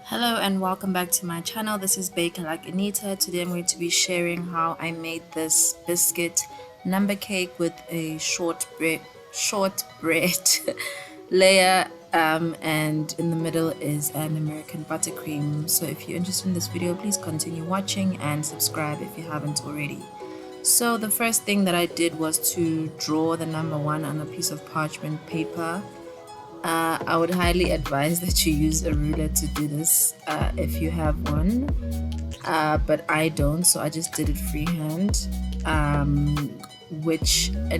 Hello and welcome back to my channel. This is Baker like Anita. Today I'm going to be sharing how I made this biscuit number cake with a shortbread layer, and in the middle is an American buttercream. So if you're interested in this video, please continue watching and subscribe if you haven't already. So the first thing that I did was to draw the number 1 on a piece of parchment paper. I would highly advise that you use a ruler to do this if you have one, but I don't, so I just did it freehand. And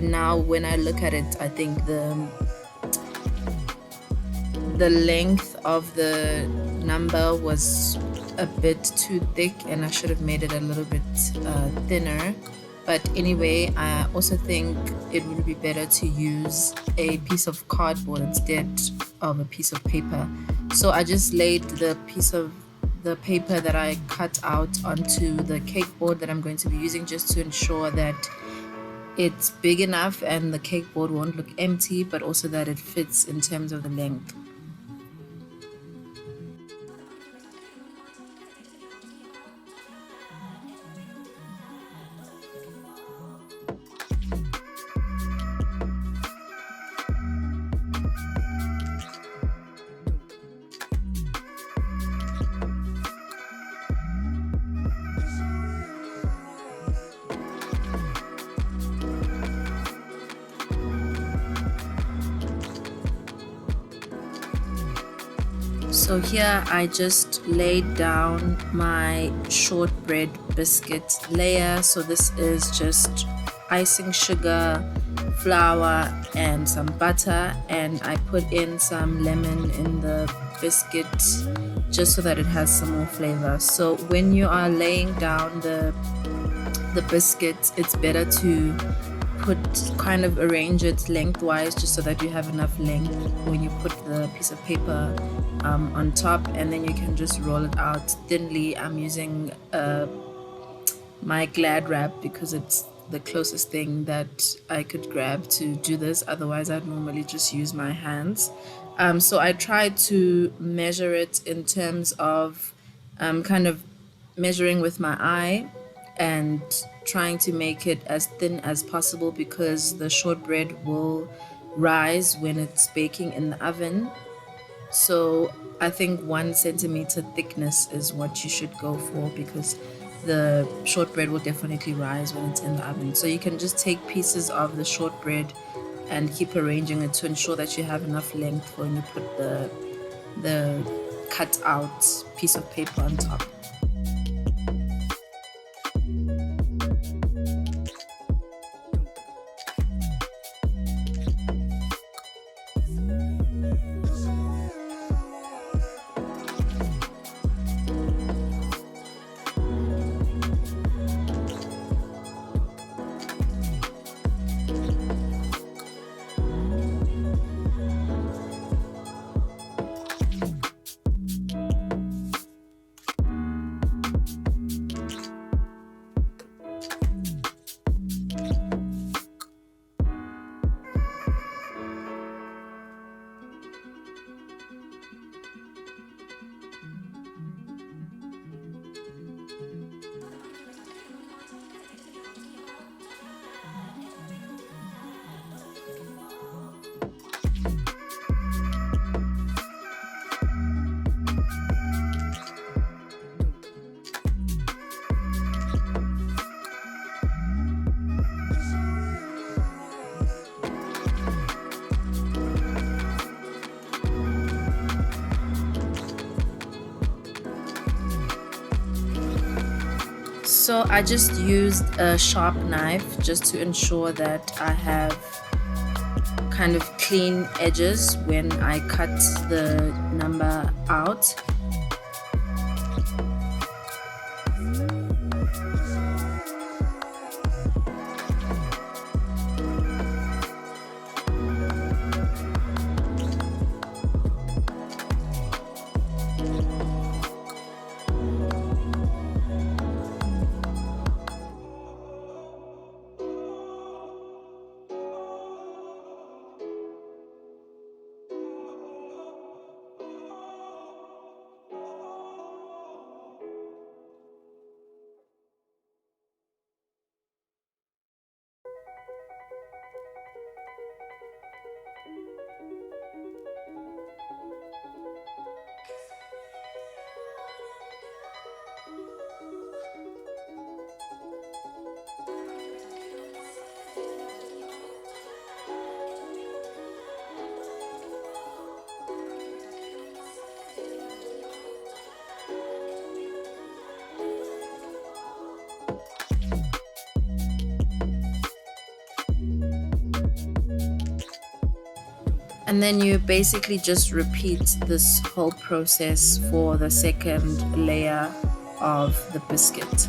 now when I look at it, I think the length of the number was a bit too thick, and I should have made it a little bit thinner. But anyway, I also think it would be better to use a piece of cardboard instead of a piece of paper. So I just laid the piece of the paper that I cut out onto the cake board that I'm going to be using, just to ensure that it's big enough and the cake board won't look empty, but also that it fits in terms of the length. So here I just laid down my shortbread biscuit layer. So this is just icing sugar, flour and some butter, and I put in some lemon in the biscuit just so that it has some more flavor. So when you are laying down the biscuit, it's better to arrange it lengthwise, just so that you have enough length when you put the piece of paper on top, and then you can just roll it out thinly. I'm using my Glad wrap because it's the closest thing that I could grab to do this. Otherwise I'd normally just use my hands. So I tried to measure it in terms of kind of measuring with my eye and trying to make it as thin as possible, because the shortbread will rise when it's baking in the oven. So I think 1 centimeter thickness is what you should go for, because the shortbread will definitely rise when it's in the oven. So you can just take pieces of the shortbread and keep arranging it to ensure that you have enough length when you put the cut out piece of paper on top. So I just used a sharp knife just to ensure that I have kind of clean edges when I cut the number out. And then you basically just repeat this whole process for the second layer of the biscuit.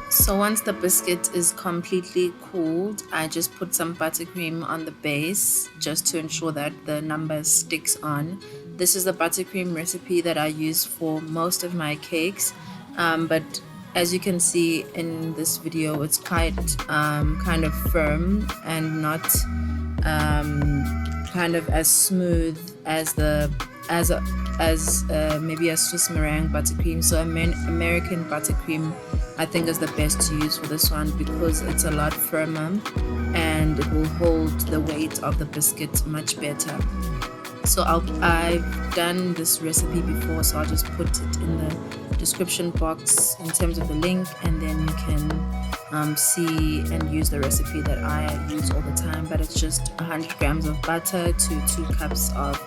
So once the biscuit is completely cooled, I just put some buttercream on the base just to ensure that the number sticks on. This is the buttercream recipe that I use for most of my cakes, but as you can see in this video, it's quite kind of firm and not kind of as smooth as the as maybe a Swiss meringue buttercream. So American buttercream I think is the best to use for this one because it's a lot firmer and it will hold the weight of the biscuit much better. So I've done this recipe before, so I'll just put it in the description box in terms of the link, and then you can see and use the recipe that I use all the time. But it's just 100 grams of butter to 2 cups of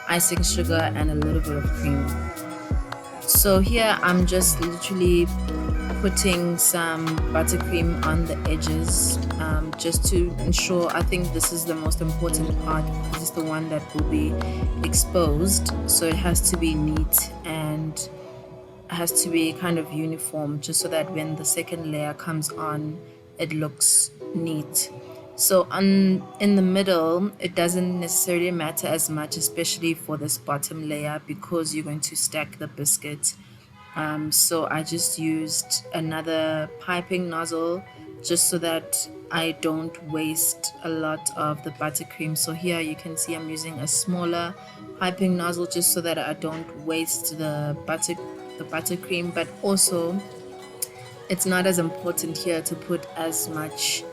icing sugar and a little bit of cream. So here I'm just literally putting some buttercream on the edges just to ensure. I think this is the most important part because it's the one that will be exposed, so it has to be neat and has to be kind of uniform just so that when the second layer comes on it looks neat. So in the middle it doesn't necessarily matter as much, especially for this bottom layer because you're going to stack the biscuit. So I just used another piping nozzle just so that I don't waste a lot of the buttercream. So here you can see I'm using a smaller piping nozzle just so that I don't waste the buttercream, but also it's not as important here to put as much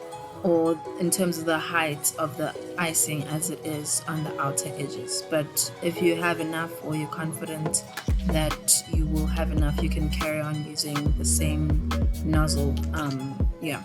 or in terms of the height of the icing as it is on the outer edges. But if you have enough or you're confident that you will have enough, you can carry on using the same nozzle. Yeah.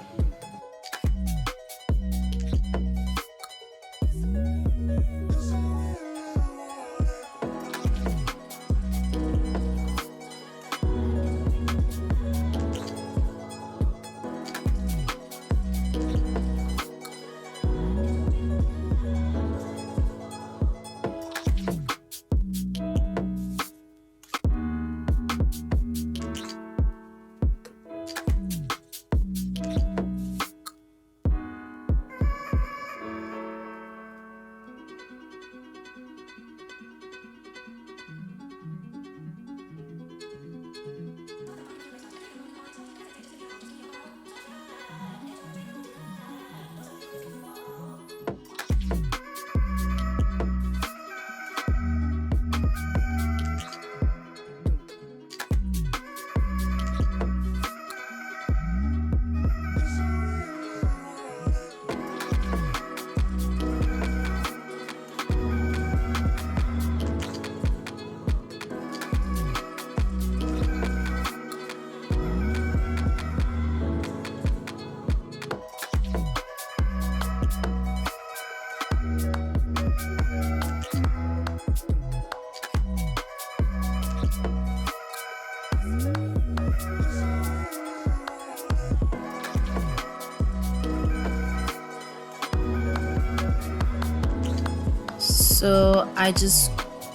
So I just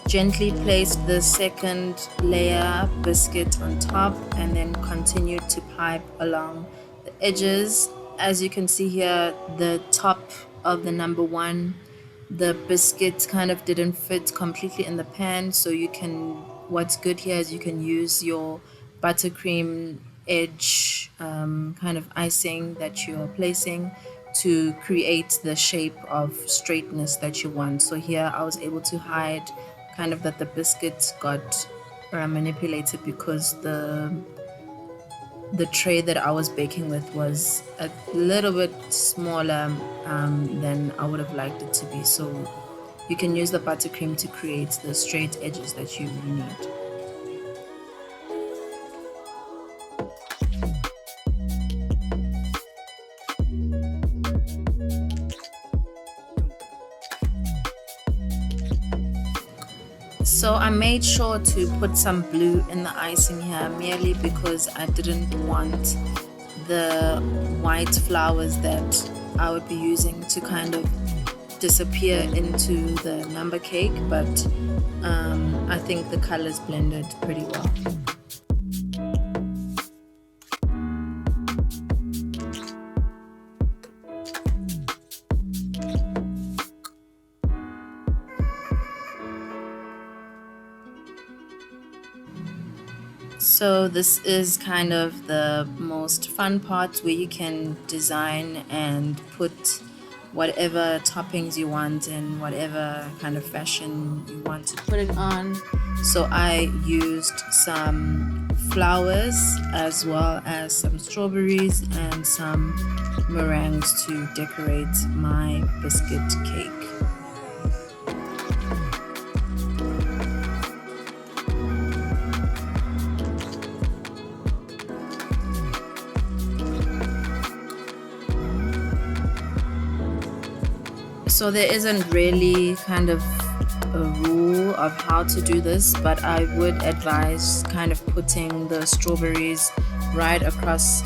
gently placed the second layer biscuit on top and then continued to pipe along the edges. As you can see here, the top of the number one, the biscuit kind of didn't fit completely in the pan, so what's good here is you can use your buttercream edge kind of icing that you're placing to create the shape of straightness that you want. So here I was able to hide kind of that the biscuits got manipulated because the tray that I was baking with was a little bit smaller than I would have liked it to be. So you can use the buttercream to create the straight edges that you need. So I made sure to put some blue in the icing here, merely because I didn't want the white flowers that I would be using to kind of disappear into the number cake, but I think the colors blended pretty well. So this is kind of the most fun part, where you can design and put whatever toppings you want in whatever kind of fashion you want to put it on. So I used some flowers as well as some strawberries and some meringues to decorate my biscuit cake. So there isn't really kind of a rule of how to do this, but I would advise kind of putting the strawberries right across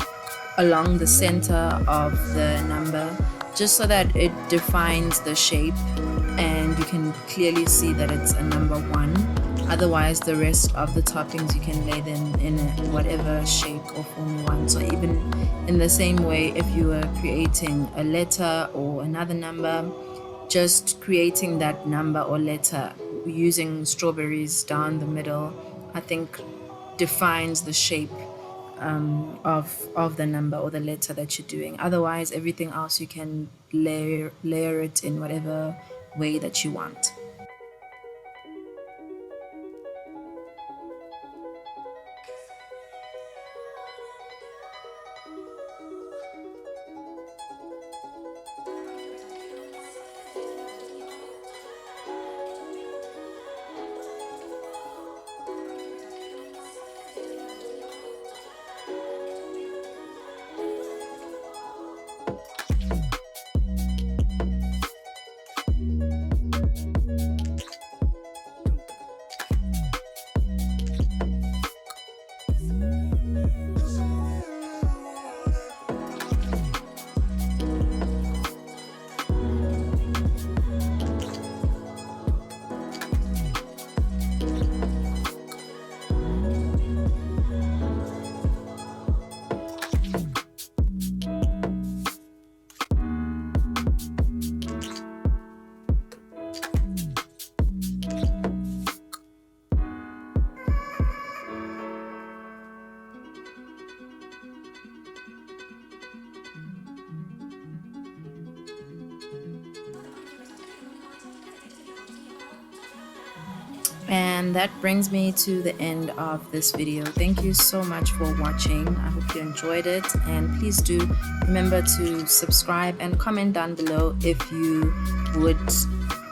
along the center of the number, just so that it defines the shape and you can clearly see that it's a number 1. Otherwise, the rest of the toppings you can lay them in whatever shape or form you want. So even in the same way, if you were creating a letter or another number, just creating that number or letter using strawberries down the middle, I think defines the shape of the number or the letter that you're doing. Otherwise, everything else you can layer it in whatever way that you want. And that brings me to the end of this video. Thank you so much for watching. I hope you enjoyed it, and please do remember to subscribe and comment down below if you would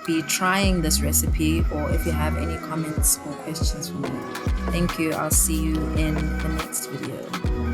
be trying this recipe, or if you have any comments or questions for me. Thank you. I'll see you in the next video.